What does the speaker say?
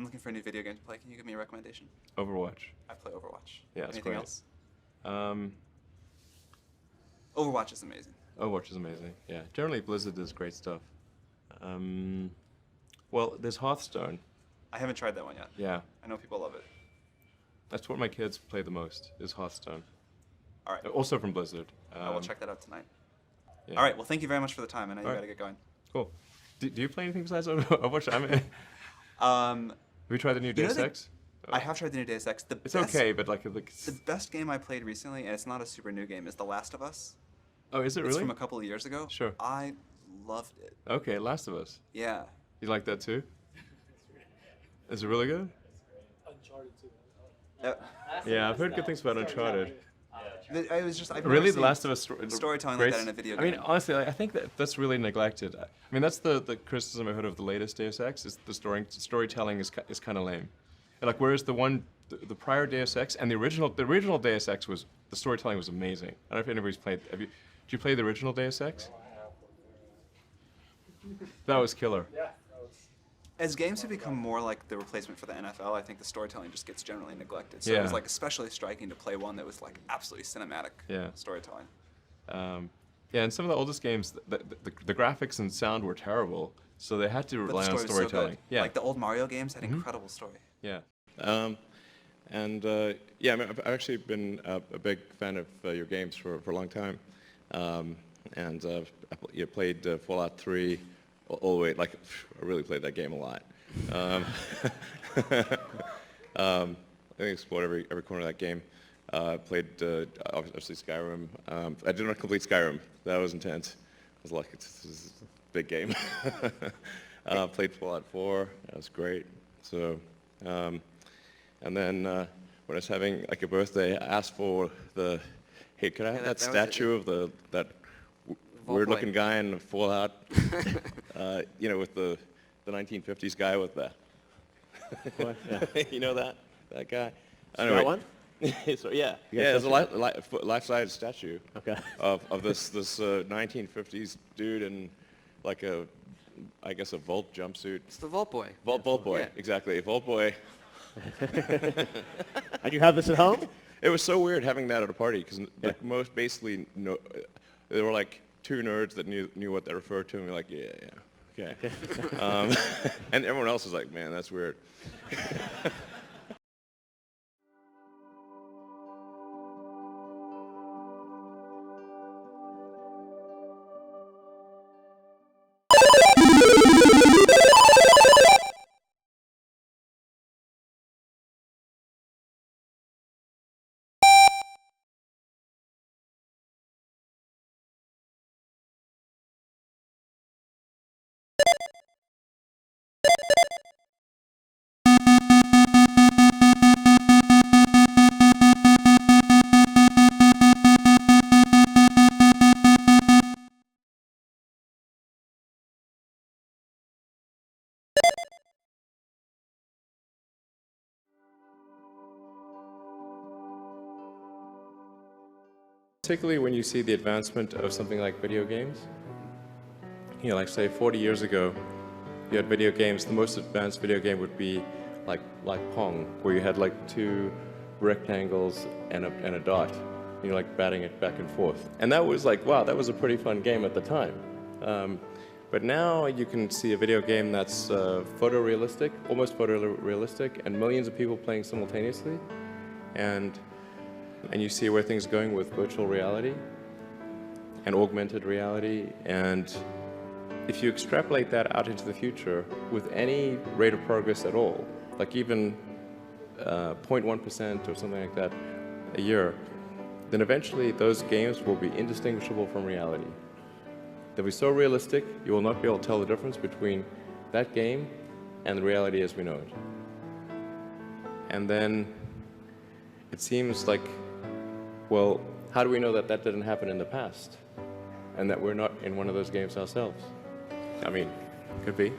looking for a new video game to play. Can you give me a recommendation? Overwatch. I play Overwatch. Yeah, it's Anything great. else? Um, Overwatch is amazing. Overwatch is amazing. Yeah, generally Blizzard does great stuff. Well, there's Hearthstone. I haven't tried that one yet. Yeah, I know people love it. that's what my kids play the most. Is Hearthstone. All right. Also from Blizzard. I will check that out tonight. Yeah. All right. Well, thank you very much for the time. I know you All got right. to get going. Cool. Do you play anything besides Overwatch? I mean, have you tried the new Deus Ex? I have tried the new Deus Ex. It's okay, but like the best game I played recently, and it's not a super new game, is The Last of Us. Oh, is it really? It's from a couple of years ago. Sure. I loved it. Okay, Last of Us. Yeah. You like that too? Is it really good? Uncharted too. Yeah, I've heard good things about Uncharted. It was just I've Really, never The seen Last of Us storytelling great- like that in a video I mean, game. honestly, I think that's really neglected. I mean, that's the criticism I've heard of the latest Deus Ex is the storytelling is kind of lame. And like whereas the prior Deus Ex and the original Deus Ex was the storytelling was amazing. I don't know if anybody's played. Did you play the original Deus Ex? That was killer. Yeah. As games have become more like the replacement for the NFL, I think the storytelling just gets generally neglected. So Yeah. it was like especially striking to play one that was like absolutely cinematic Yeah. storytelling. Yeah, and some of the oldest games, the graphics and sound were terrible, so they had to But the rely on story was so storytelling. good. Yeah, Like the old Mario games had incredible story. yeah. Yeah, I mean, I've actually been a big fan of your games for a long time, you played Fallout 3 all the way. Like, I really played that game a lot. I think I explored every corner of that game. Played obviously Skyrim. I did not complete Skyrim. That was intense. I was like, this is a big game. Played Fallout 4. That was great. So. And then when I was having like a birthday, I asked for hey, could I have that that was statue of that weird-looking guy in Fallout, with the 1950s guy with the, What? Yeah. you know that guy? That one? So yeah, You got there's a statue? life-size statue Okay. of this 1950s dude in like I guess a Volt jumpsuit. It's the Vault Boy. Vault Boy, Yeah. exactly, Vault Boy. And you have this at home? It was so weird having that at a party because like most basically there were like two nerds that knew what they referred to and were like yeah okay, and everyone else was like, man, that's weird. Particularly when you see the advancement of something like video games. Like say 40 years ago, you had video games. The most advanced video game would be like Pong, where you had like two rectangles and a dot. Like batting it back and forth. And that was like, wow, that was a pretty fun game at the time. But now you can see a video game that's photorealistic, almost photorealistic, and millions of people playing simultaneously. And you see where things are going with virtual reality and augmented reality. And if you extrapolate that out into the future with any rate of progress at all, like even 0.1% or something like that a year, then eventually those games will be indistinguishable from reality. They'll be so realistic, you will not be able to tell the difference between that game and the reality as we know it. And then it seems like, well, how do we know that that didn't happen in the past? And that we're not in one of those games ourselves? I mean, could be.